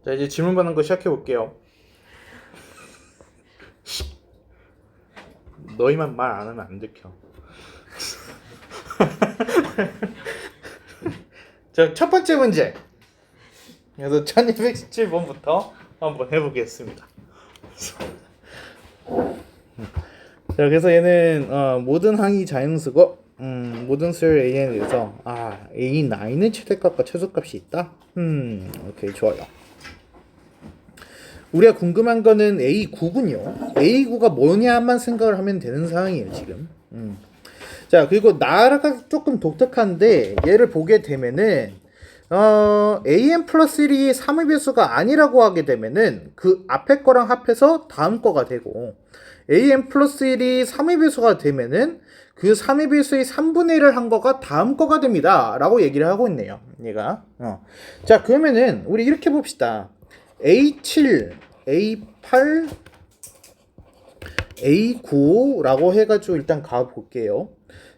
자, 이제 질문 받는 거 시작해 볼게요. 너희만 말 안 하면 안 들켜. 자, 첫 번째 문제. 그래서 1217번부터 한번 해보겠습니다. 자, 그래서 얘는 모든 항이 자연수고 모든 수열 AN에 대해서 A9의 최대값과 최소값이 있다. 오케이, 좋아요. 우리가 궁금한 거는 A9군요. A9가 뭐냐만 생각을 하면 되는 상황이에요, 지금. 자, 그리고 나라가 조금 독특한데 얘를 보게 되면은 AN 플러스 1이 3의 배수가 아니라고 하게 되면은 그 앞에 거랑 합해서 다음 거가 되고, AN 플러스 1이 3의 배수가 되면은 그 3의 배수의 3분의 1을 한 거가 다음 거가 됩니다 라고 얘기를 하고 있네요, 얘가. 자, 그러면은 우리 이렇게 봅시다. A7, A8, A9라고 해가지고 일단 가볼게요.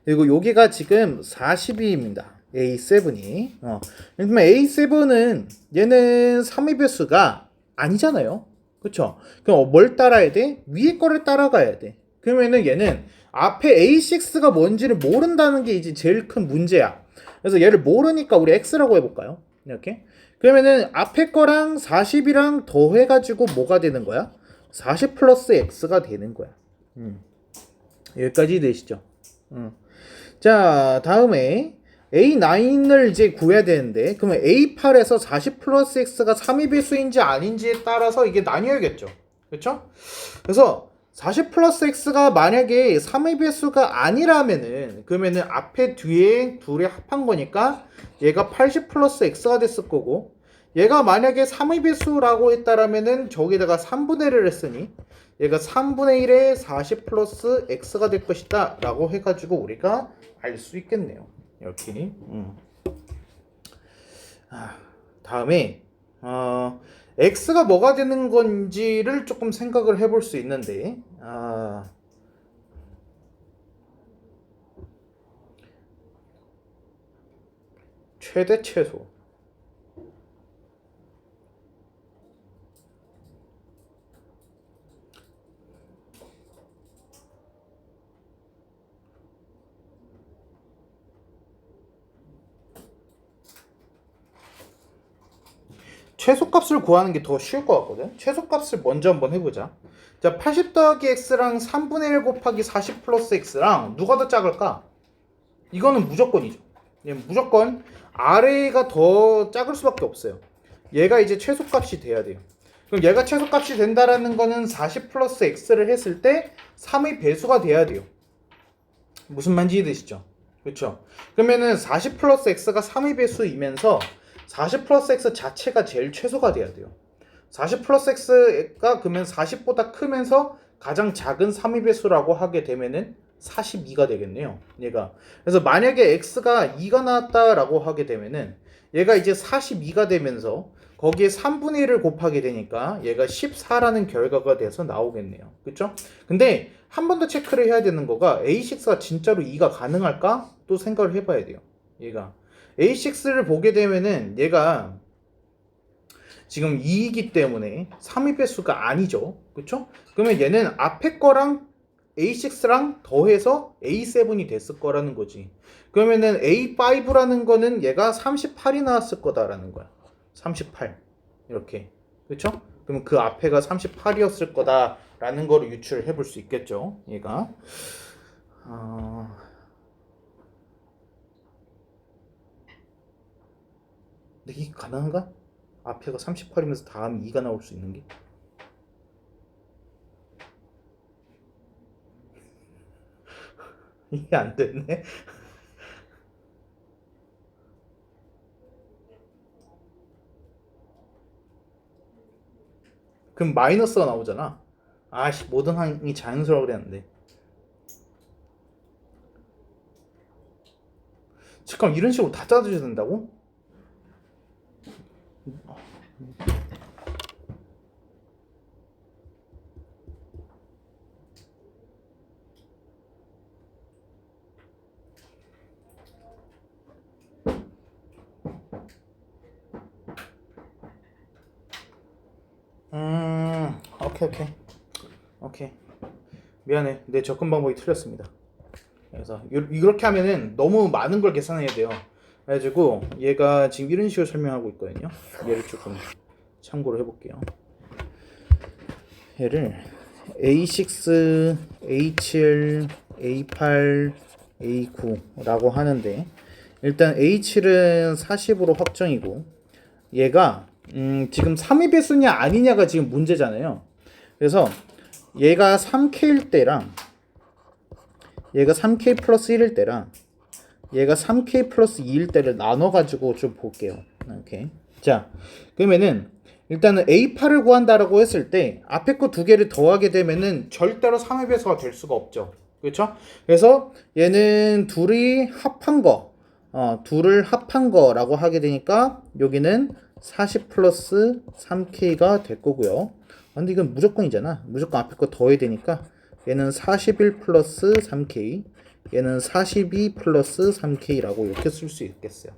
그리고 여기가 지금 42입니다. A7이. 그러면 A7은 얘는 3의 배수가 아니잖아요. 그쵸? 그럼 뭘 따라야 돼? 위에 거를 따라가야 돼. 그러면은 얘는 앞에 A6가 뭔지를 모른다는 게 이제 제일 큰 문제야. 그래서 얘를 모르니까 우리 X라고 해볼까요? 이렇게. 그러면은 앞에 거랑 40이랑 더해가지고 뭐가 되는 거야? 40 플러스 X가 되는 거야. 여기까지 되시죠? 자, 다음에 A9을 이제 구해야 되는데, 그러면 A8에서 40 플러스 X가 3의 배수인지 아닌지에 따라서 이게 나뉘어야겠죠. 그렇죠? 그래서 40 플러스 X가 만약에 3의 배수가 아니라면은, 그러면은 앞에 뒤에 둘이 합한 거니까 얘가 80 플러스 X가 됐을 거고, 얘가 만약에 3의 배수라고 했다라면은 저기다가 3분의 1을 했으니 얘가 3분의 1에 40 플러스 X가 될 것이다 라고 해가지고 우리가 알 수 있겠네요. 이렇게. 다음에 X가 뭐가 되는 건지를 조금 생각을 해볼 수 있는데, 최대 최소. 최소값을 구하는 게 더 쉬울 것 같거든. 최소값을 먼저 한번 해보자. 자, 80 더하기 x랑 3분의 1 곱하기 40 플러스 x랑 누가 더 작을까? 이거는 무조건이죠. 무조건 아래가 더 작을 수밖에 없어요. 얘가 이제 최소값이 돼야 돼요. 그럼 얘가 최소값이 된다라는 거는 40 플러스 x를 했을 때 3의 배수가 돼야 돼요. 무슨 말인지 이해되시죠? 그렇죠? 그러면은 40 플러스 x가 3의 배수이면서 40 플러스 x 자체가 제일 최소가 돼야 돼요. 40 플러스 x가 그러면 40보다 크면서 가장 작은 3의 배수라고 하게 되면은 42가 되겠네요, 얘가. 그래서 만약에 x가 2가 나왔다라고 하게 되면은 얘가 이제 42가 되면서 거기에 3분의 1을 곱하게 되니까 얘가 14라는 결과가 돼서 나오겠네요. 그쵸? 근데 한 번 더 체크를 해야 되는 거가 A6가 진짜로 2가 가능할까? 또 생각을 해봐야 돼요. 얘가 A6를 보게 되면은 얘가 지금 2이기 때문에 3의 배수가 아니죠. 그쵸? 그러면 얘는 앞에 거랑 A6랑 더해서 A7이 됐을 거라는 거지. 그러면은 A5라는 거는 얘가 38이 나왔을 거다라는 거야. 38. 이렇게. 그쵸? 그럼 그 앞에가 38이었을 거다라는 거를 유추를 해볼 수 있겠죠. 얘가. 근데 이게 가능한가? 앞에가 38이면서 다음 2가 나올 수 있는 게? 이게 안 됐네. 그럼 마이너스가 나오잖아. 아씨, 모든 항이 자연수라고 그랬는데. 잠깐, 이런 식으로 다 짜줘야 된다고? 오케이. 미안해. 내 접근 방법이 틀렸습니다. 그래서 이렇게 하면은 너무 많은 걸 계산해야 돼요. 그래가지고 얘가 지금 이런 식으로 설명하고 있거든요. 얘를 조금 참고로 해볼게요. 얘를 A6, A7, A8, A9라고 하는데 일단 A7은 40으로 확정이고 얘가 지금 3의 배수냐 아니냐가 지금 문제잖아요. 그래서 얘가 3K일 때랑 얘가 3K 플러스 1일 때랑 얘가 3K 플러스 2일 때를 나눠가지고 좀 볼게요. 오케이. 자, 그러면은 일단은 A8을 구한다라고 했을 때 앞에 거 두 개를 더하게 되면은 절대로 3의 배수가 될 수가 없죠. 그렇죠? 그래서 얘는 둘이 합한 거, 둘을 합한 거라고 하게 되니까 여기는 40 플러스 3K가 될 거고요. 근데 이건 무조건이잖아. 무조건 앞에 거 더해야 되니까 얘는 41 플러스 3K, 얘는 42 플러스 3K라고 이렇게 쓸 수 있겠어요.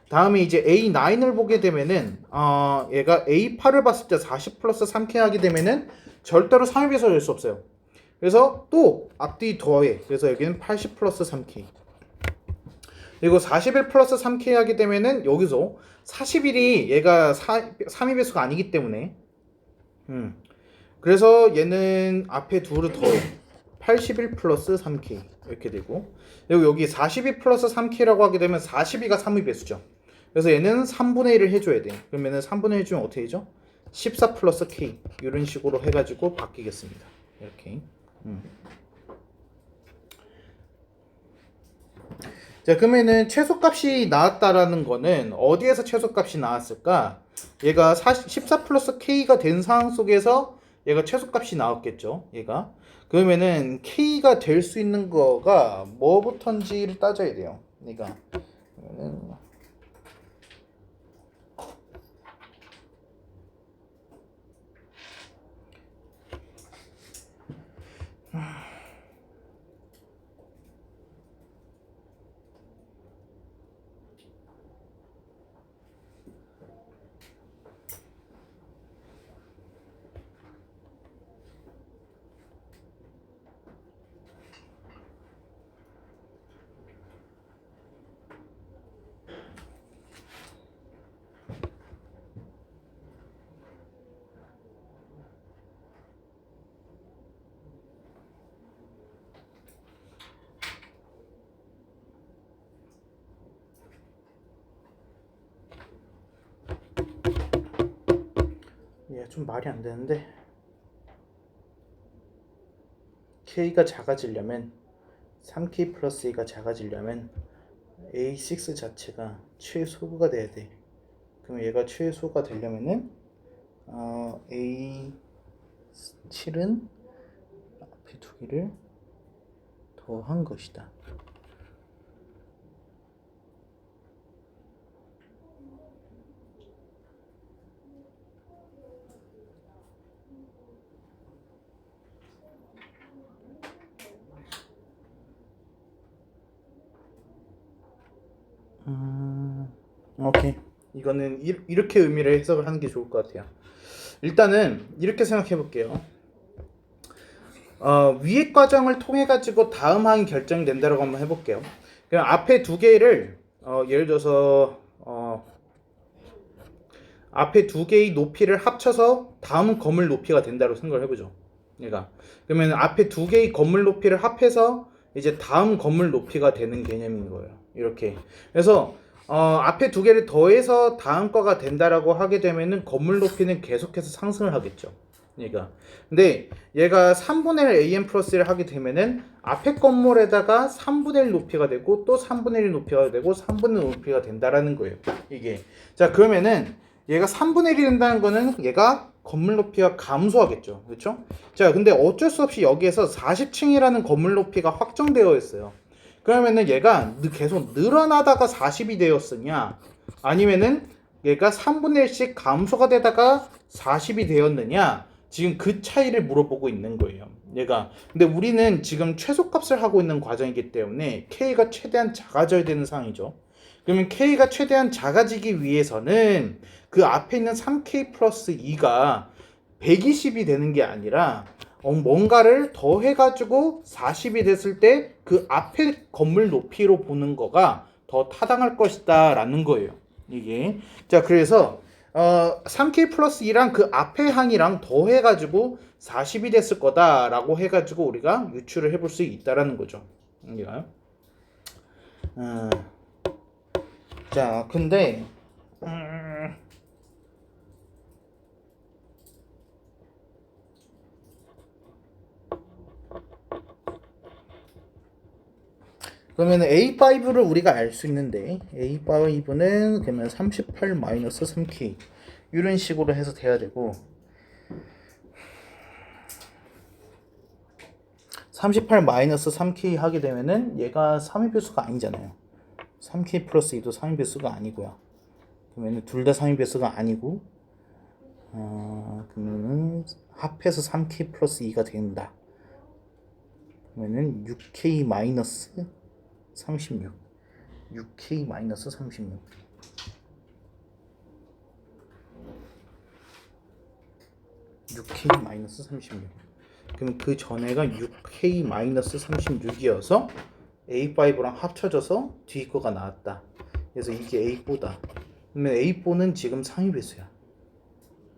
다음에 이제 A9을 보게 되면은 얘가 A8을 봤을 때 40 플러스 3K 하게 되면은 절대로 3의 배수가 될 수 없어요. 그래서 또 앞뒤 더해. 그래서 여기는 80 플러스 3K. 그리고 41 플러스 3K 하게 되면은 여기서 41이 얘가 3의 배수가 아니기 때문에 그래서 얘는 앞에 둘을 더해 81 플러스 3K 이렇게 되고 그리고 여기 42 플러스 3K라고 하게 되면 42가 3의 배수죠. 그래서 얘는 3분의 1을 해줘야 돼. 그러면은 3분의 1 주면 어떻게 되죠? 14 플러스 K 이런 식으로 해가지고 바뀌겠습니다. 이렇게. 자, 그러면은 최소값이 나왔다라는 거는 어디에서 최소값이 나왔을까? 얘가 14 플러스 K가 된 상황 속에서 얘가 최소값이 나왔겠죠. 얘가. 그러면은 K가 될 수 있는 거가 뭐부터인지를 따져야 돼요. 그러니까 그러면은 좀 말이 안 되는데 K가 작아지려면 3K 플러스 A가 작아지려면 A6 자체가 최소가 돼야 돼. 그럼 얘가 최소가 되려면은 A7은 앞에 두 개를 더한 것이다. 오케이. 이거는 이렇게 의미를 해석을 하는 게 좋을 것 같아요. 일단은 이렇게 생각해 볼게요. 위의 과정을 통해 가지고 다음 항이 결정된다라고 한번 해볼게요. 그냥 앞에 두 개를 예를 들어서 앞에 두 개의 높이를 합쳐서 다음 건물 높이가 된다고 생각을 해보죠. 그러니까 그러면 앞에 두 개의 건물 높이를 합해서 이제 다음 건물 높이가 되는 개념인 거예요. 이렇게. 그래서 앞에 두 개를 더해서 다음 거가 된다라고 하게 되면은 건물 높이는 계속해서 상승을 하겠죠. 그러니까 근데 얘가 3분의 1 am 플러스를 하게 되면은 앞에 건물에다가 3분의 1 높이가 되고 또 3분의 1 높이가 되고 3분의 1 높이가 된다라는 거예요. 이게. 자, 그러면은 얘가 3분의 1이 된다는 거는 얘가 건물 높이가 감소하겠죠. 그렇죠? 자, 근데 어쩔 수 없이 여기에서 40층이라는 건물 높이가 확정되어 있어요. 그러면은 얘가 계속 늘어나다가 40이 되었으냐 아니면은 얘가 3분의 1씩 감소가 되다가 40이 되었느냐 지금 그 차이를 물어보고 있는 거예요. 얘가. 근데 우리는 지금 최소값을 하고 있는 과정이기 때문에 K가 최대한 작아져야 되는 상황이죠. 그러면 K가 최대한 작아지기 위해서는 그 앞에 있는 3K 플러스 2가 120이 되는 게 아니라 뭔가를 더 해가지고 40이 됐을 때 그 앞에 건물 높이로 보는 거가 더 타당할 것이다 라는 거예요. 이게 자 그래서 3K 플러스 2랑 그 앞에 항이랑 더 해가지고 40이 됐을 거다라고 해가지고 우리가 유추를 해볼 수 있다라는 거죠. 자 근데 그러면 A5를 우리가 알 수 있는데 A5는 그러면 38 마이너스 3K 이런 식으로 해서 돼야 되고 38 마이너스 3K 하게 되면은 얘가 3의 배수가 아니잖아요. 3K 플러스 2도 3의 배수가 아니고요. 그러면은 둘 다 3의 배수가 아니고 그러면은 합해서 3K 플러스 2가 된다. 그러면은 6K 마이너스 36 6K 마이너스 36 6K 마이너스 36 그럼 그 전에가 6K 마이너스 36이어서 A5랑 합쳐져서 뒤 거가 나왔다. 그래서 이게 A4다. 그러면 A4는 지금 상위 배수야.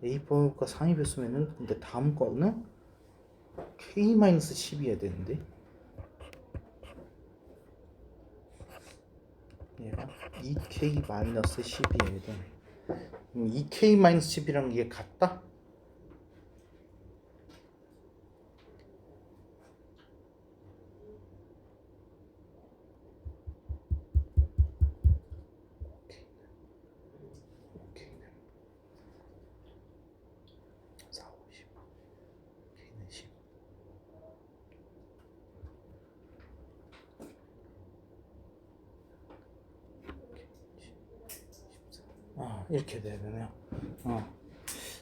A4가 상위 배수면은 근데 다음 거는 K 마이너스 10이어야 되는데 얘가 2K 마이너스 10이어야 돼. 그럼 2K 마이너스 10이랑 이게 같다? 이렇게 되네요.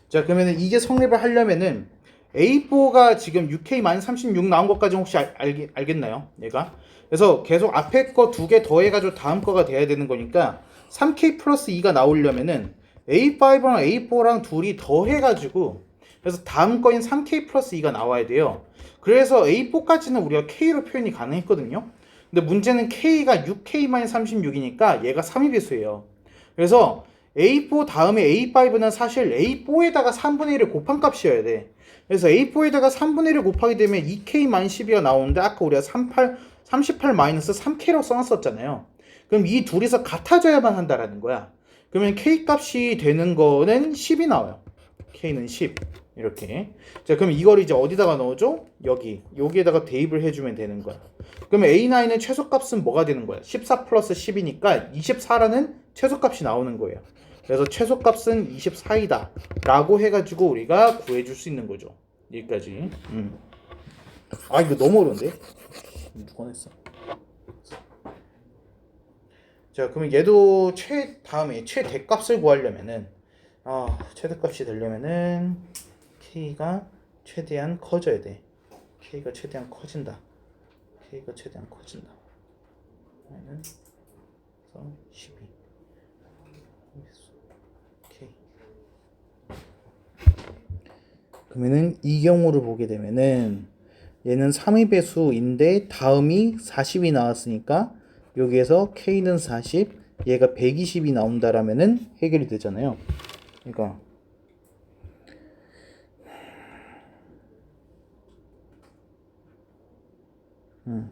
자 그러면 이게 성립을 하려면은 A4가 지금 6K-36 나온 것까지 혹시 알겠나요? 얘가 그래서 계속 앞에 거 두 개 더해가지고 다음 거가 돼야 되는 거니까 3K 플러스 2가 나오려면은 A5랑 A4랑 둘이 더해가지고 그래서 다음 거인 3K 플러스 2가 나와야 돼요. 그래서 A4까지는 우리가 K로 표현이 가능했거든요. 근데 문제는 K가 6K-36이니까 얘가 3의 배수예요. 그래서 A4 다음에 A5는 사실 A4에다가 3분의 1을 곱한 값이어야 돼. 그래서 A4에다가 3분의 1을 곱하게 되면 2K-12가 나오는데 아까 우리가 38-3K라고 써놨었잖아요. 그럼 이 둘이서 같아져야만 한다라는 거야. 그러면 K 값이 되는 거는 10이 나와요. K는 10 이렇게. 자 그럼 이걸 이제 어디다가 넣어줘? 여기에다가 대입을 해주면 되는 거야. 그러면 A9의 최소값은 뭐가 되는 거야? 14 플러스 10이니까 24라는 최소값이 나오는 거예요. 그래서 최소값은 24이다 라고 해가지고 우리가 구해줄 수 있는 거죠. 여기까지. 이거 너무 어려운데? 누가 냈어? 자 그러면 얘도 다음에 최대값을 구하려면은 최대값이 되려면은 K가 최대한 커져야 돼. K가 최대한 커진다. K가 최대한 커진다. 그래서 12 K. 그러면은 이 경우를 보게 되면은 얘는 3의 배수인데 다음이 40이 나왔으니까 여기에서 K는 40, 얘가 120이 나온다라면은 해결이 되잖아요. 그러니까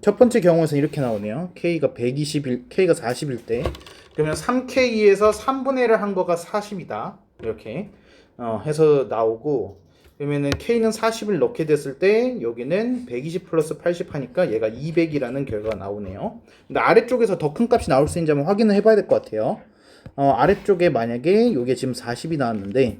첫 번째 경우에서 이렇게 나오네요. K가 40일 때 그러면 3K에서 3분의 1을 한 거가 40이다. 이렇게 해서 나오고 그러면은 K는 40을 넣게 됐을 때 여기는 120 플러스 80 하니까 얘가 200이라는 결과가 나오네요. 근데 아래쪽에서 더 큰 값이 나올 수 있는지 한번 확인을 해봐야 될 것 같아요. 아래쪽에 만약에 이게 지금 40이 나왔는데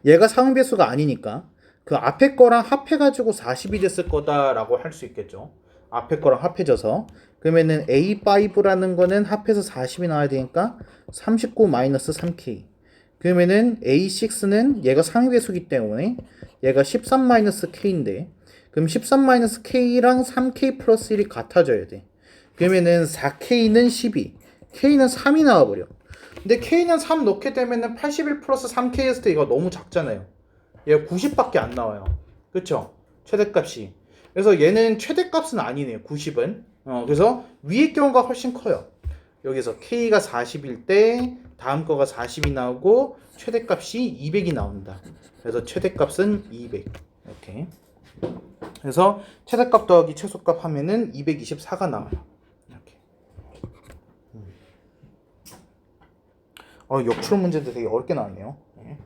얘가 상배수가 아니니까 그 앞에 거랑 합해가지고 40이 됐을 거다라고 할 수 있겠죠. 앞에 거랑 합해져서 그러면은 A5라는 거는 합해서 40이 나와야 되니까 39 마이너스 3K 그러면은 A6는 얘가 상위배수기 때문에 얘가 13 마이너스 K인데 그럼 13 마이너스 K랑 3K 플러스 1이 같아져야 돼. 그러면은 4K는 12 K는 3이 나와버려. 근데 K는 3 넣게 되면은 81 플러스 3K 했을 때 이거 너무 작잖아요. 얘가 90밖에 안 나와요. 그쵸? 최대값이. 그래서 얘는 최대값은 아니네요. 90은. 그래서 위의 경우가 훨씬 커요. 여기서 K가 40일 때 다음 거가 40이 나오고 최대값이 200이 나온다. 그래서 최대값은 200. 이렇게. 그래서 최대값 더하기 최소값 하면은 224가 나와요. 이렇게. 역추론 문제도 되게 어렵게 나왔네요. 네.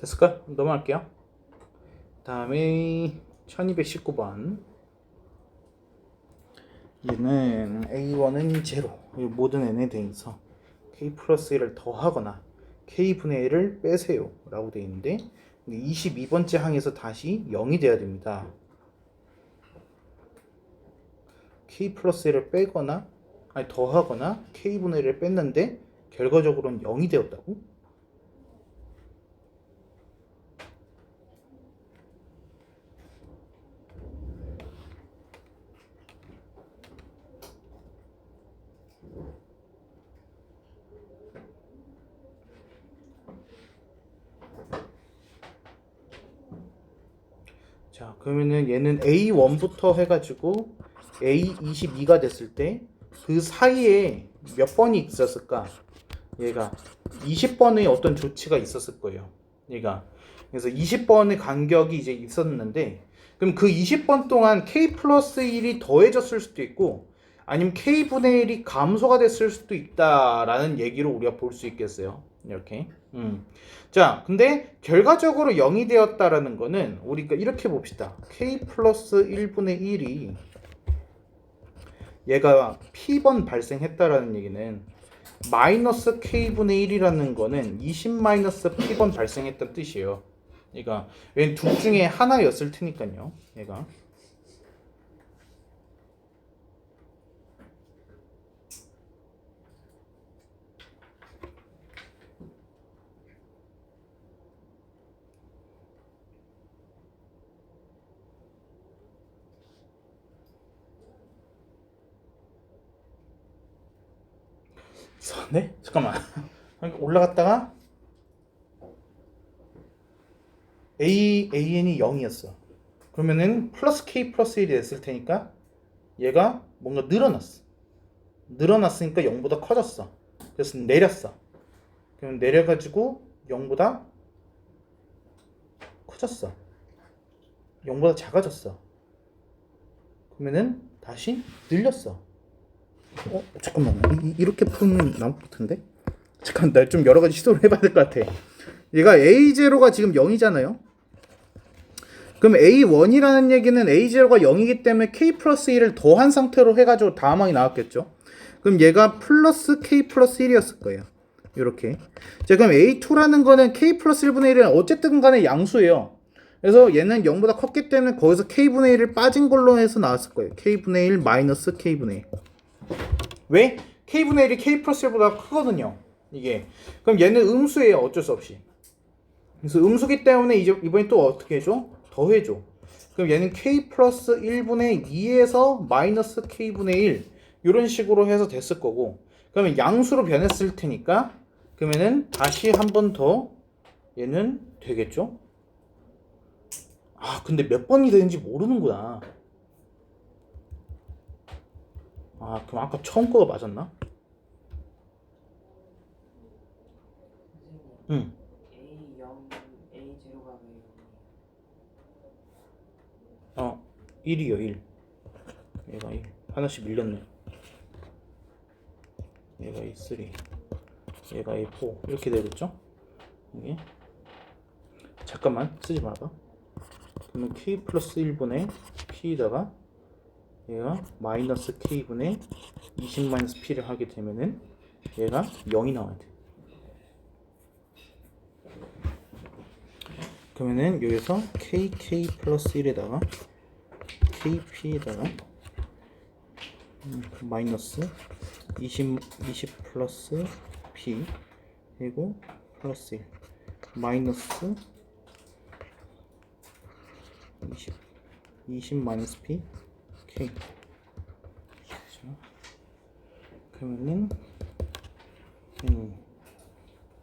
됐을까? 넘어갈게요. 다음에 1219번. 얘는 A1은 0. 모든 n에 대해서 K 플러스 1을 더하거나 K분의 1을 빼세요. 라고 되어 있는데 22번째 항에서 다시 0이 돼야 됩니다. K 플러스 1을 빼거나 아니 더하거나 K분의 1을 뺐는데 결과적으로는 0이 되었다고? 자, 그러면은 얘는 A1부터 해가지고 A22가 됐을 때 그 사이에 몇 번이 있었을까? 얘가 20번의 어떤 조치가 있었을 거예요. 얘가. 그래서 20번의 간격이 이제 있었는데, 그럼 그 20번 동안 K 플러스 1이 더해졌을 수도 있고, 아니면 K분의 1이 감소가 됐을 수도 있다라는 얘기로 우리가 볼 수 있겠어요. 이렇게. 자, 근데 결과적으로 0이 되었다라는 거는 우리가 이렇게 봅시다. K 플러스 1분의 1이 얘가 P번 발생했다라는 얘기는 마이너스 K분의 1이라는 거는 20 마이너스 P번 발생했다는 뜻이에요. 얘가 왜냐면 둘 중에 하나였을 테니까요. 얘가. 네? 잠깐만. 올라갔다가 AN이 0이었어. 그러면은 플러스 K 플러스 1이 됐을 테니까 얘가 뭔가 늘어났어. 늘어났으니까 0보다 커졌어. 그래서 내렸어. 그럼 내려가지고 0보다 커졌어. 0보다 작아졌어. 그러면은 다시 늘렸어. 잠깐만. 이렇게 푸는 나올 것 같은데? 잠깐, 나 좀 여러 가지 시도를 해봐야 될 것 같아. 얘가 A0가 지금 0이잖아요. 그럼 A1이라는 얘기는 A0가 0이기 때문에 K 플러스 1을 더한 상태로 해가지고 다음 항이 나왔겠죠. 그럼 얘가 플러스 K 플러스 1이었을 거예요. 이렇게. 자, 그럼 A2라는 거는 K 플러스 1분의 1은 어쨌든 간에 양수예요. 그래서 얘는 0보다 컸기 때문에 거기서 K분의 1을 빠진 걸로 해서 나왔을 거예요. K분의 1 마이너스 K분의 1. 왜? K분의 1이 K 플러스 1보다 크거든요. 이게. 그럼 얘는 음수예요. 어쩔 수 없이. 그래서 음수기 때문에 이제 이번에 또 어떻게 해줘? 더해줘. 그럼 얘는 K 플러스 1분의 2에서 마이너스 K분의 1 이런 식으로 해서 됐을 거고, 그러면 양수로 변했을 테니까 그러면은 다시 한 번 더 얘는 되겠죠? 근데 몇 번이 되는지 모르는구나. 그럼 아까 처음 거가 맞았나? 응. A0, A0가 왜 1이요, 1. 얘가 1. 하나씩 밀렸네. 얘가 A3. 얘가 A4. 이렇게 되겠죠? 이게. 잠깐만, 쓰지 말아봐. 그러면 K 플러스 1분의 P에다가 얘가 마이너스 K분의 20 마이너스 P를 하게 되면은 얘가 0이 나와야 돼. 그러면은 여기서 kk 플러스 1에다가 kp에다가 마이너스 20 플러스 p 그리고 플러스 1 마이너스 20 마이너스 p k. 그러면은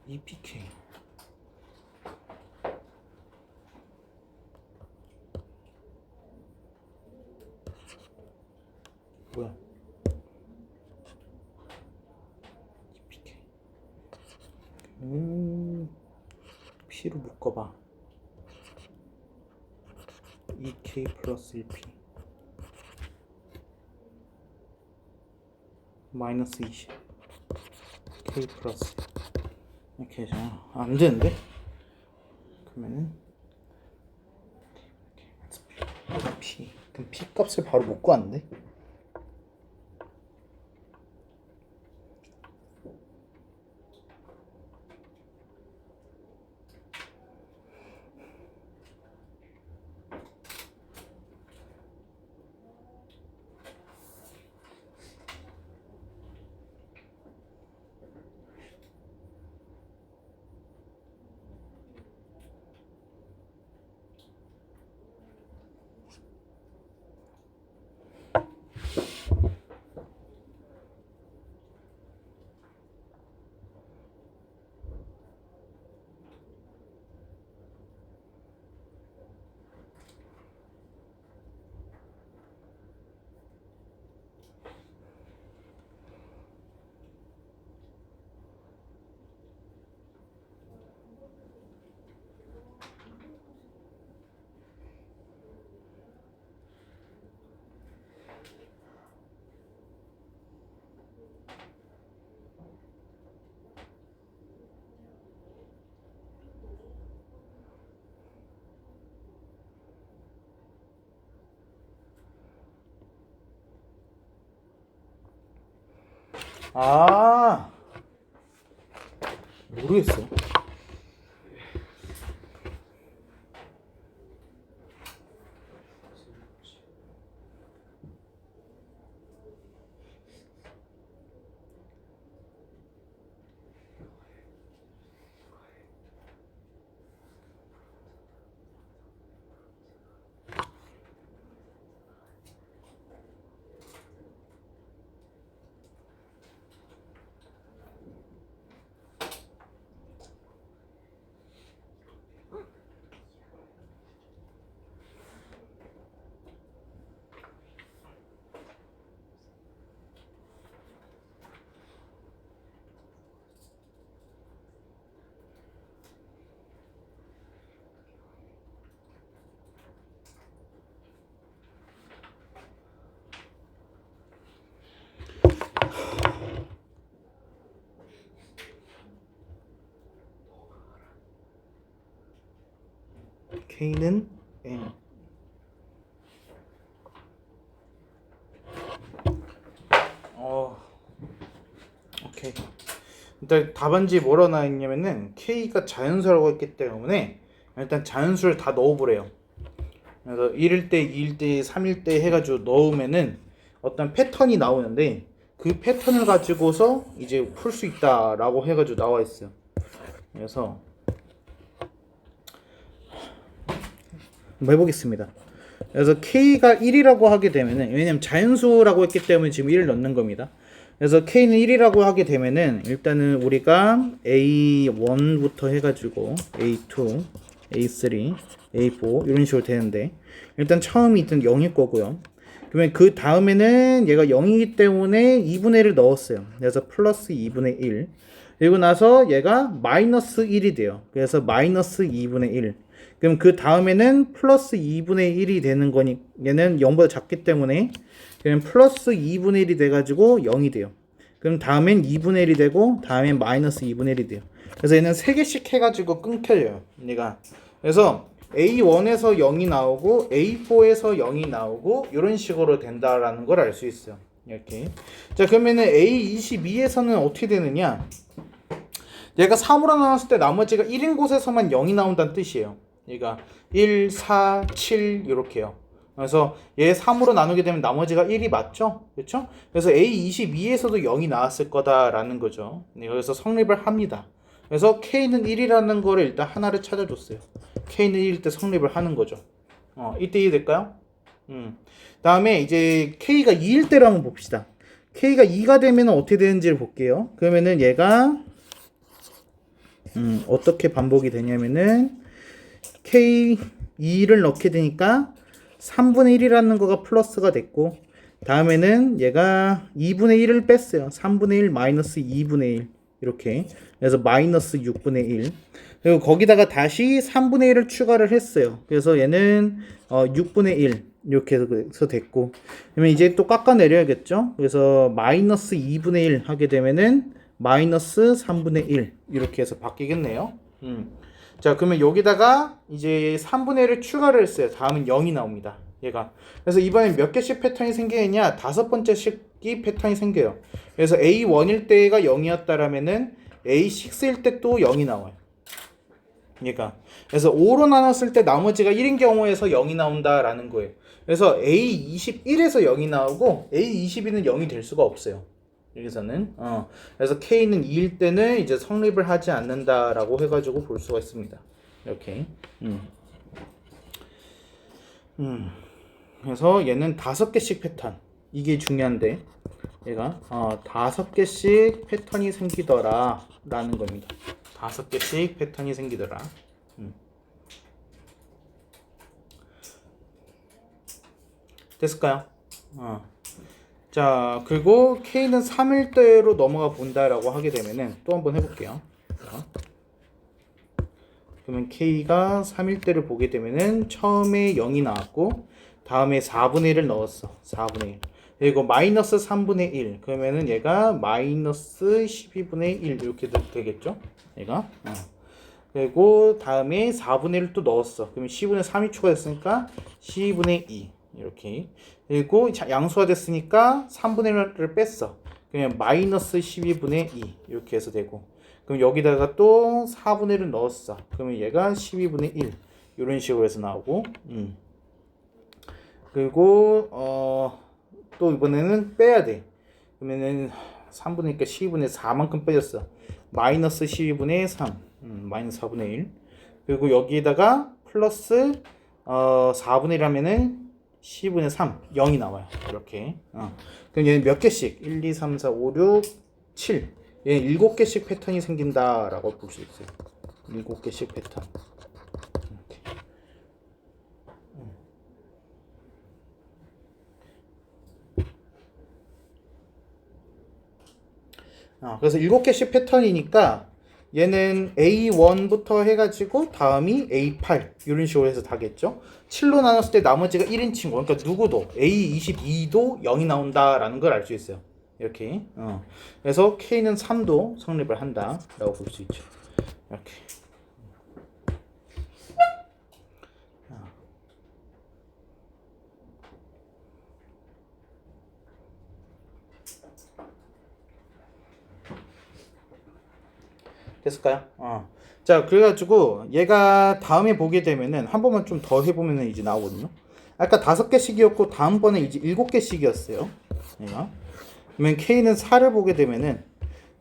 2pk 뭐야? 2pk p로 묶어봐. 2k 플러스 1p 마이너스 20 k 플러스 이렇게 해서 안 되는데? 그러면은 p 그럼 p 값을 바로 못 구하는데? 아 모르겠어. K는 N. 오케이. 일단 답안지에 뭐라고 나와 있냐면은 K가 자연수라고 했기 때문에 일단 자연수를 다 넣어보래요. 그래서 1일 때, 2일 때, 3일 때 해가지고 넣으면은 어떤 패턴이 나오는데 그 패턴을 가지고서 이제 풀 수 있다라고 해가지고 나와 있어요. 그래서 한번 해보겠습니다. 그래서 K가 1이라고 하게 되면은, 왜냐면 자연수라고 했기 때문에 지금 1을 넣는 겁니다. 그래서 K는 1이라고 하게 되면은 일단은 우리가 A1부터 해가지고 A2, A3, A4 이런 식으로 되는데, 일단 처음이 일단 0일 거고요. 그러면 그 다음에는 얘가 0이기 때문에 2분의 1을 넣었어요. 그래서 플러스 2분의 1. 그리고 나서 얘가 마이너스 1이 돼요. 그래서 마이너스 2분의 1. 그럼 그 다음에는 플러스 2분의 1이 되는 거니, 얘는 0보다 작기 때문에 그럼 플러스 2분의 1이 돼가지고 0이 돼요. 그럼 다음엔 2분의 1이 되고 다음엔 마이너스 2분의 1이 돼요. 그래서 얘는 3개씩 해가지고 끊겨요. 얘가. 그래서 A1에서 0이 나오고 A4에서 0이 나오고 이런 식으로 된다라는 걸 알 수 있어요. 이렇게. 자, 그러면은 A22에서는 어떻게 되느냐? 얘가 3으로 나눴을 때 나머지가 1인 곳에서만 0이 나온다는 뜻이에요. 얘가 1, 4, 7 이렇게요. 그래서 얘 3으로 나누게 되면 나머지가 1이 맞죠? 그렇죠? 그래서 A22에서도 0이 나왔을 거다라는 거죠. 네, 그래서 성립을 합니다. 그래서 K는 1이라는 거를 일단 하나를 찾아줬어요. K는 1일 때 성립을 하는 거죠. 이때 이해될까요? 다음에 이제 K가 2일 때로 한번 봅시다. K가 2가 되면 어떻게 되는지를 볼게요. 그러면은 얘가 어떻게 반복이 되냐면은 K 2를 넣게 되니까 3분의 1이라는 거가 플러스가 됐고, 다음에는 얘가 2분의 1을 뺐어요. 3분의 1 마이너스 2분의 1 이렇게. 그래서 마이너스 6분의 1. 그리고 거기다가 다시 3분의 1을 추가를 했어요. 그래서 얘는 6분의 1 이렇게 해서 됐고, 그러면 이제 또 깎아내려야겠죠. 그래서 마이너스 2분의 1 하게 되면은 마이너스 3분의 1 이렇게 해서 바뀌겠네요. 자, 그러면 여기다가 이제 3분의 1을 추가를 했어요. 다음은 0이 나옵니다. 얘가. 그래서 이번엔 몇 개씩 패턴이 생기느냐? 5번째씩이 패턴이 생겨요. 그래서 A1일 때가 0이었다라면은 A6일 때 또 0이 나와요. 얘가. 그래서 5로 나눴을 때 나머지가 1인 경우에서 0이 나온다라는 거예요. 그래서 A21에서 0이 나오고 A22는 0이 될 수가 없어요. 여기서는 그래서 K는 2일 때는 이제 성립을 하지 않는다라고 해가지고 볼 수가 있습니다. 이렇게. 그래서 얘는 5개씩 패턴. 이게 중요한데 얘가 5개씩 패턴이 생기더라 라는 겁니다. 5개씩 패턴이 생기더라. 됐을까요? 자, 그리고 K는 3일대로 넘어가 본다라고 하게 되면은 또 한번 해볼게요. 그러면 K가 3일대를 보게 되면은 처음에 0이 나왔고, 다음에 4분의 1을 넣었어. 4분의 1. 그리고 마이너스 3분의 1. 그러면은 얘가 마이너스 12분의 1 이렇게 되겠죠? 얘가. 그리고 다음에 4분의 1을 또 넣었어. 그러면 10분의 3이 추가됐으니까 12분의 2. 이렇게. 그리고 양수가 됐으니까 3분의 1을 뺐어. 그냥 마이너스 12분의 2 이렇게 해서 되고, 그럼 여기다가 또 4분의 1을 넣었어. 그러면 얘가 12분의 1 이런 식으로 해서 나오고, 그리고 또 이번에는 빼야 돼. 그러면은 3분의 1이니까 12분의 4만큼 빼졌어. 마이너스 12분의 3 마이너스 4분의 1. 그리고 여기에다가 플러스 4분의 1 하면은 10분의 3, 0이 나와요. 이렇게. 그럼 얘는 몇 개씩? 1, 2, 3, 4, 5, 6, 7. 얘는 7개씩 패턴이 생긴다라고 볼 수 있어요. 7개씩 패턴. 이렇게. 그래서 7개씩 패턴이니까 얘는 A1부터 해가지고 다음이 A8 이런 식으로 해서 다겠죠. 7로 나눴을 때 나머지가 1인 친구, 그러니까 누구도 A22도 0이 나온다라는 걸 알 수 있어요. 이렇게. 그래서 K는 3도 성립을 한다라고 볼 수 있죠. 이렇게. 됐을까요? 자, 그래가지고 얘가 다음에 보게 되면은 한 번만 좀 더 해보면은 이제 나오거든요. 아까 5개씩이었고 다음번에 이제 7개씩이었어요. 얘가. 그러면 K는 4를 보게 되면은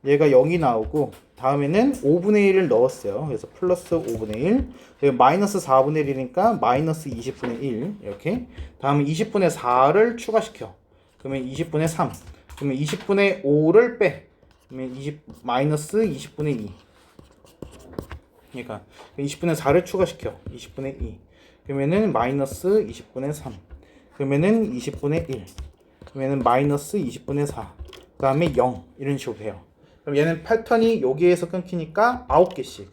얘가 0이 나오고, 다음에는 5분의 1을 넣었어요. 그래서 플러스 5분의 1. 그리고 마이너스 4분의 1이니까 마이너스 20분의 1. 이렇게. 다음에 20분의 4를 추가시켜. 그러면 20분의 3. 그러면 20분의 5를 빼. 그러면 마이너스 20분의 2. 그러니까 20분의 4를 추가시켜. 20분의 2. 그러면은 마이너스 20분의 3. 그러면은 20분의 1. 그러면은 마이너스 20분의 4. 그 다음에 0. 이런 식으로 돼요. 그럼 얘는 패턴이 여기에서 끊기니까 9개씩.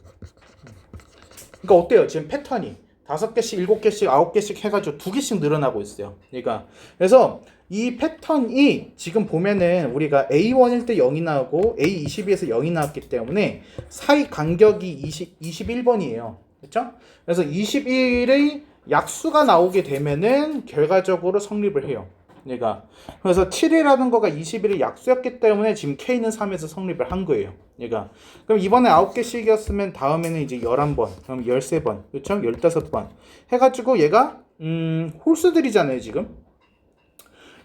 그러니까 어때요? 지금 패턴이 5개씩, 7개씩, 9개씩 해가지고 2개씩 늘어나고 있어요. 그러니까 그래서 이 패턴이 지금 보면은 우리가 A1일 때 0이 나오고 A22에서 0이 나왔기 때문에 사이 간격이 21번이에요. 그렇죠? 그래서 21의 약수가 나오게 되면은 결과적으로 성립을 해요. 얘가. 그래서 7이라는 거가 21의 약수였기 때문에 지금 K는 3에서 성립을 한 거예요. 얘가. 그럼 이번에 9개씩이었으면 다음에는 이제 11번, 그럼 13번, 그렇죠? 15번 해가지고 얘가 홀수들이잖아요 지금.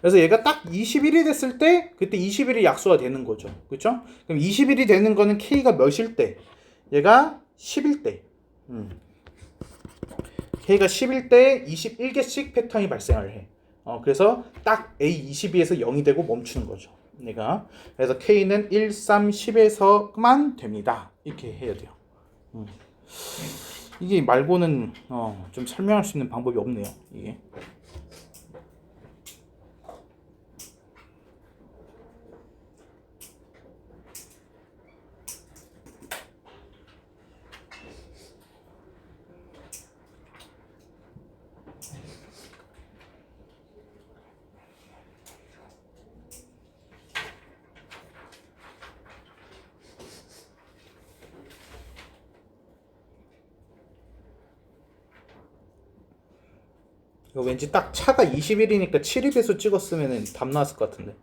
그래서 얘가 딱 21이 됐을 때 그때 21이 약수가 되는 거죠. 그렇죠? 그럼 21이 되는 거는 K가 몇일 때? 얘가 10일 때. K가 10일 때 21개씩 패턴이 발생을 해. 그래서 딱 A22에서 0이 되고 멈추는 거죠. 얘가. 그래서 K는 1, 3, 10에서만 됩니다. 이렇게 해야 돼요. 이게 말고는 좀 설명할 수 있는 방법이 없네요. 이게. 이거 왠지 딱 차가 21이니까 7입에서 찍었으면 답 나왔을 것 같은데.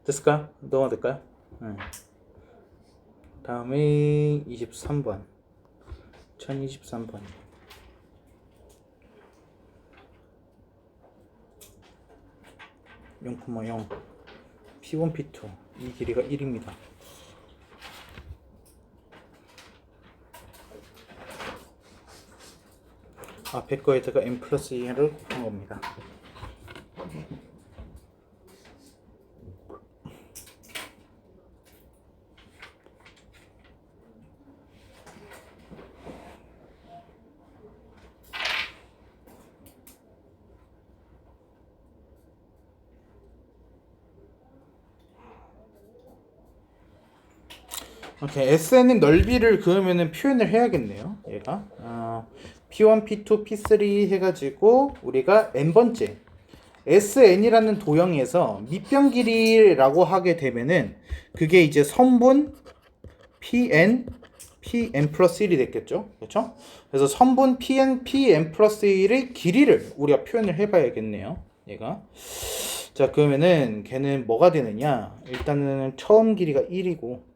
됐을까요? 넘어가 될까요? 다음에 23번. 1023번. (0,0) P1, P2 이 길이가 1입니다. 앞에 거에다가 n 플러스 2를 곱한 겁니다. 오케이, SN의 넓이를 그으면은 표현을 해야겠네요. 얘가 P1, P2, P3 해가지고 우리가 n번째 SN이라는 도형에서 밑변 길이라고 하게 되면은 그게 이제 선분 PN 플러스 1이 됐겠죠. 그렇죠? 그래서 선분 PN 플러스 1의 길이를 우리가 표현을 해봐야겠네요. 얘가. 자, 그러면은 걔는 뭐가 되느냐? 일단은 처음 길이가 1이고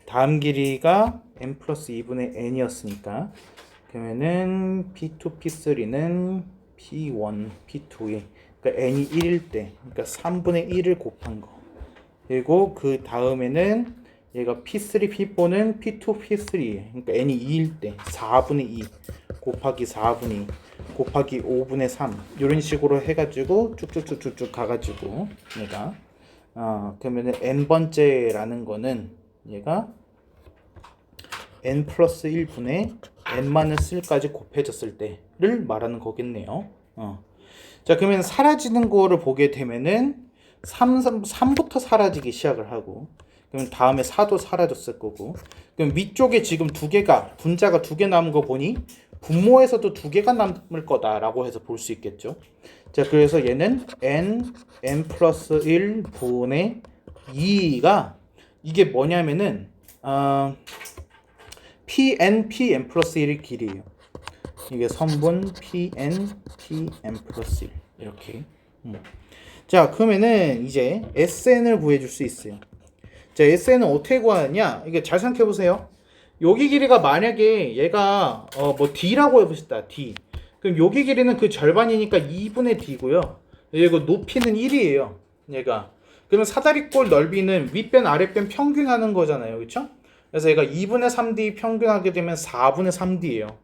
다음 길이가 n 플러스 2분의 n이었으니까 그러면은 P2, P3는 P1, P2에 그러니까 n이 1일 때 그러니까 3분의 1을 곱한 거. 그리고 그 다음에는 얘가 P3, P4는 P2, P3에 그러니까 n이 2일 때 4분의 2 곱하기 4분의 2 곱하기 5분의 3 이런 식으로 해가지고 쭉쭉쭉쭉 가가지고 얘가 그러면은 n번째라는 거는 얘가 n 플러스 1분의 n-1까지 곱해졌을 때를 말하는 거겠네요. 자, 그러면 사라지는 거를 보게 되면은 3부터 사라지기 시작을 하고 그럼 다음에 4도 사라졌을 거고 그럼 위쪽에 지금 두 개가 분자가 두 개 남은 거 보니 분모에서도 두 개가 남을 거다라고 해서 볼 수 있겠죠. 자, 그래서 얘는 n 플러스 1분의 2가 이게 뭐냐면은 PN 플러스 1의 길이에요. 이게 선분 PN 플러스 1 이렇게. 자, 그러면은 이제 SN을 구해줄 수 있어요. 자, SN은 어떻게 구하느냐? 이게 잘 생각해 보세요. 여기 길이가 만약에 얘가 뭐 D라고 해봅시다. D. 그럼 여기 길이는 그 절반이니까 2분의 D고요. 이거 높이는 1이에요. 얘가. 그러면 사다리꼴 넓이는 윗변 아랫변 평균하는 거잖아요. 그렇죠? 그래서 얘가 2분의 3D 평균하게 되면 4분의 3D예요.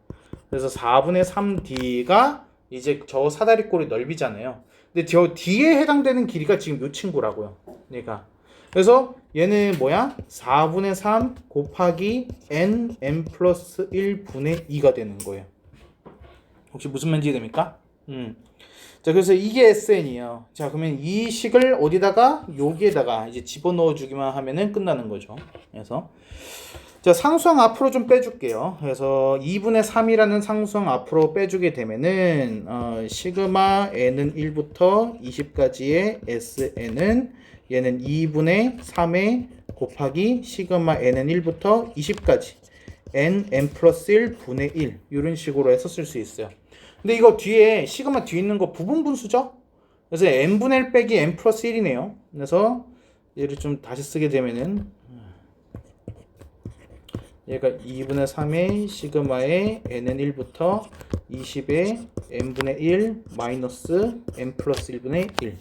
그래서 4분의 3D가 이제 저 사다리꼴의 넓이잖아요. 근데 저 D에 해당되는 길이가 지금 이 친구라고요. 얘가. 그래서 얘는 뭐야? 4분의 3 곱하기 n 플러스 1분의 2가 되는 거예요. 혹시 무슨 말인지 됩니까? 자, 그래서 이게 SN이에요. 자, 그러면 이 식을 어디다가 여기에다가 이제 집어넣어 주기만 하면은 끝나는 거죠. 그래서 자, 상수항 앞으로 좀 빼줄게요. 그래서 2분의 3이라는 상수항 앞으로 빼주게 되면은 시그마 n은 1부터 20까지의 SN은 얘는 2분의 3에 곱하기 시그마 n은 1부터 20까지 n 플러스 1 분의 1 이런 식으로 해서 쓸 수 있어요. 근데 이거 뒤에 시그마 뒤에 있는 거 부분 분수죠? 그래서 n분의 1 빼기 n 플러스 1이네요. 그래서 얘를 좀 다시 쓰게 되면은 얘가 2분의 3의 시그마의 n은 1부터 20의 n분의 1 마이너스 n 플러스 1분의 1.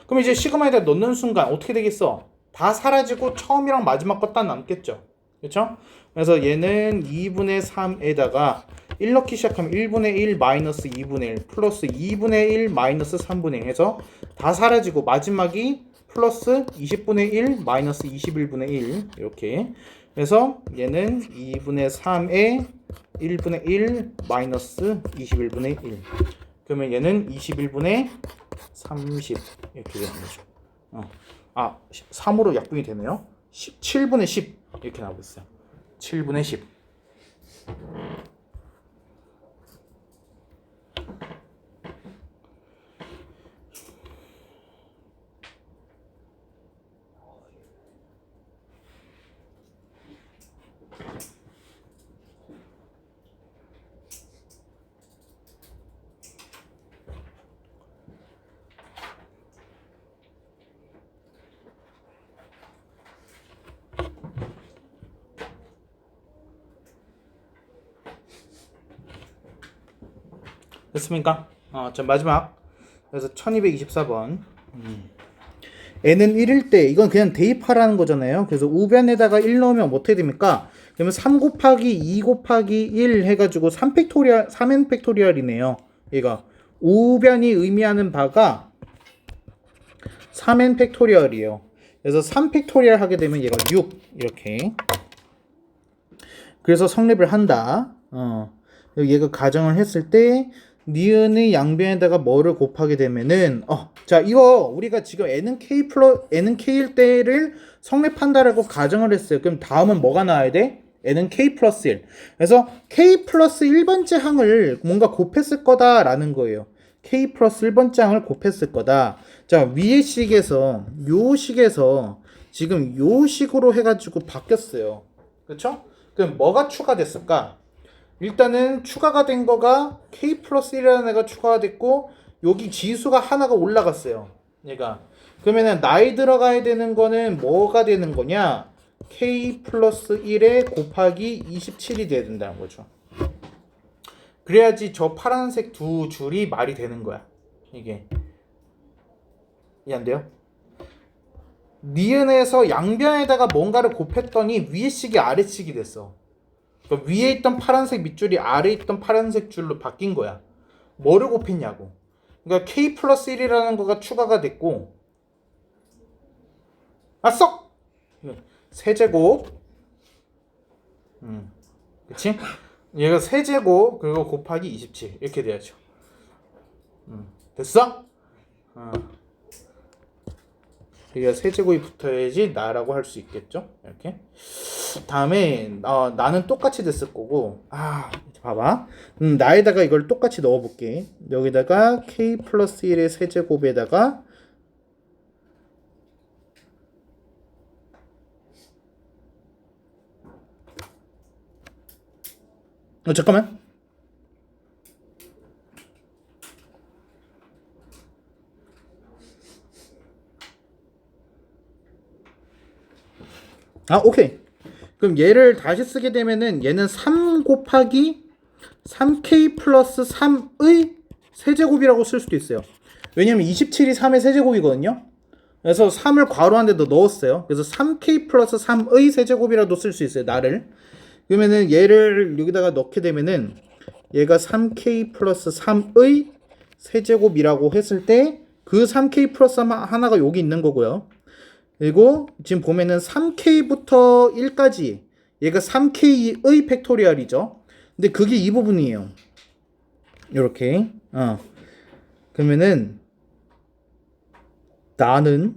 그럼 이제 시그마에다 넣는 순간 어떻게 되겠어? 다 사라지고 처음이랑 마지막 거 딱 남겠죠. 그렇죠? 그래서 얘는 2분의 3에다가 1 넣기 시작하면 1분의 1 마이너스 2분의 1 플러스 2분의 1 마이너스 3분의 1 해서 다 사라지고 마지막이 플러스 20분의 1 마이너스 21분의 1 이렇게. 그래서 얘는 2분의 3에 1분의 1 마이너스 21분의 1. 그러면 얘는 21분의 30 이렇게 되는 거죠. 3으로 약분이 되네요. 7분의 10 이렇게 나오고 있어요. 7분의 10. 됐습니까? 자 마지막. 그래서 1224번. n은 1일 때 이건 그냥 대입하라는 거잖아요. 그래서 우변에다가 1 넣으면 어떻게 됩니까? 그러면 3 곱하기 2 곱하기 1 해가지고 3팩토리얼 3n 팩토리얼이네요. 얘가 우변이 의미하는 바가 3n 팩토리얼이에요. 그래서 3 팩토리얼 하게 되면 얘가 6 이렇게. 그래서 성립을 한다. 얘가 가정을 했을 때 니은의 양변에다가 뭐를 곱하게 되면은 자 이거 우리가 지금 n은 k일 때를 성립한다라고 가정을 했어요. 그럼 다음은 뭐가 나와야 돼? n은 k 플러스 1. 그래서 k 플러스 1번째 항을 뭔가 곱했을 거다라는 거예요. k 플러스 1번째 항을 곱했을 거다. 자 위의 식에서 요 식에서 지금 요 식으로 해가지고 바뀌었어요. 그렇죠? 그럼 뭐가 추가됐을까? 일단은 추가가 된 거가 k 플러스 1이라는 애가 추가가 됐고 여기 지수가 하나가 올라갔어요. 얘가. 그러면은 나이 들어가야 되는 거는 뭐가 되는 거냐? k 플러스 1에 곱하기 27이 돼야 된다는 거죠. 그래야지 저 파란색 두 줄이 말이 되는 거야. 이게. 이해 안 돼요? 니은에서 양변에다가 뭔가를 곱했더니 위에 식이 아래 식이 됐어. 그러니까 위에 있던 파란색 밑줄이 아래에 있던 파란색 줄로 바뀐 거야. 뭐를 곱했냐고. 그러니까 k 플러스 1이라는 거가 추가가 됐고 썩! 세제곱 그치? 얘가 세제곱 그리고 곱하기 27 이렇게 돼야죠. 됐어? 여기가 세제곱이 붙어야지 나라고 할 수 있겠죠? 이렇게. 다음에 나는 똑같이 됐을 거고 봐봐. 나에다가 이걸 똑같이 넣어볼게. 여기다가 k 플러스 1의 세제곱에다가 잠깐만. 오케이. 그럼 얘를 다시 쓰게 되면은 얘는 3 곱하기 3k 플러스 3의 세제곱이라고 쓸 수도 있어요. 왜냐면 27이 3의 세제곱이거든요. 그래서 3을 괄호 한 대 더 넣었어요. 그래서 3k 플러스 3의 세제곱이라도 쓸 수 있어요. 나를. 그러면은 얘를 여기다가 넣게 되면은 얘가 3k 플러스 3의 세제곱이라고 했을 때 그 3k 플러스 하나가 여기 있는 거고요. 그리고 지금 보면은 3k부터 1까지 얘가 3k의 팩토리얼이죠. 근데 그게 이 부분이에요. 이렇게. 그러면은 나는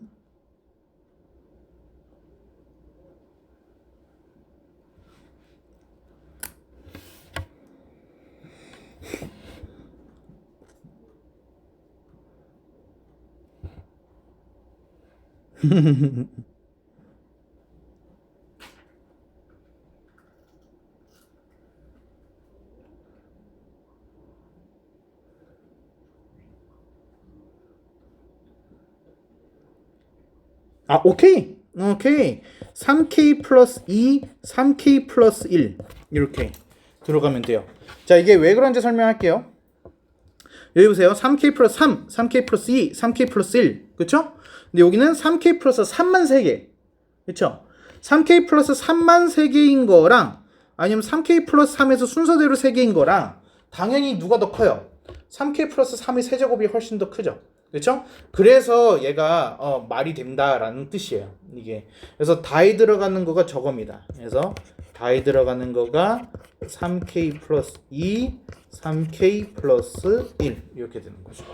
아, 오케이. 오케이. 3k 플러스 2, 3k 플러스 1 이렇게 들어가면 돼요. 자, 이게 왜 그런지 설명할게요. 여기 보세요. 3k 플러스 3, 3k 플러스 2, 3k 플러스 1. 그쵸? 근데 여기는 3k 플러스 3만 3개. 그쵸? 3k 플러스 3만 3개인 거랑 아니면 3k 플러스 3에서 순서대로 3개인 거랑 당연히 누가 더 커요? 3k 플러스 3의 세제곱이 훨씬 더 크죠? 그쵸? 그래서 얘가 말이 된다라는 뜻이에요. 이게. 그래서 다에 들어가는 거가 저겁니다. 그래서 다에 들어가는 거가 3k 플러스 2, 3k 플러스 1 이렇게 되는 거죠.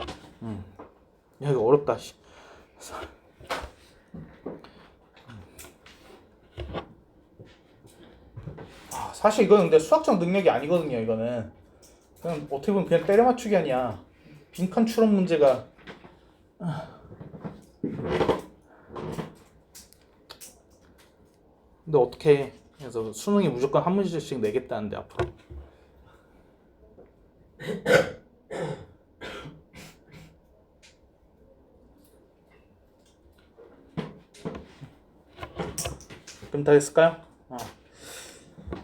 야, 이거 어렵다. 씨. 사실 이거는 근데 수학적 능력이 아니거든요. 이거는 그냥 어떻게 보면 그냥 때려 맞추기 아니야. 빈칸 추론 문제가. 근데 어떻게 해? 그래서 수능이 무조건 한 문제씩 내겠다는데 앞으로. 그럼 다 됐을까요?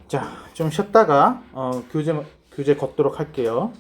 자, 좀 쉬었다가 교재 걷도록 할게요.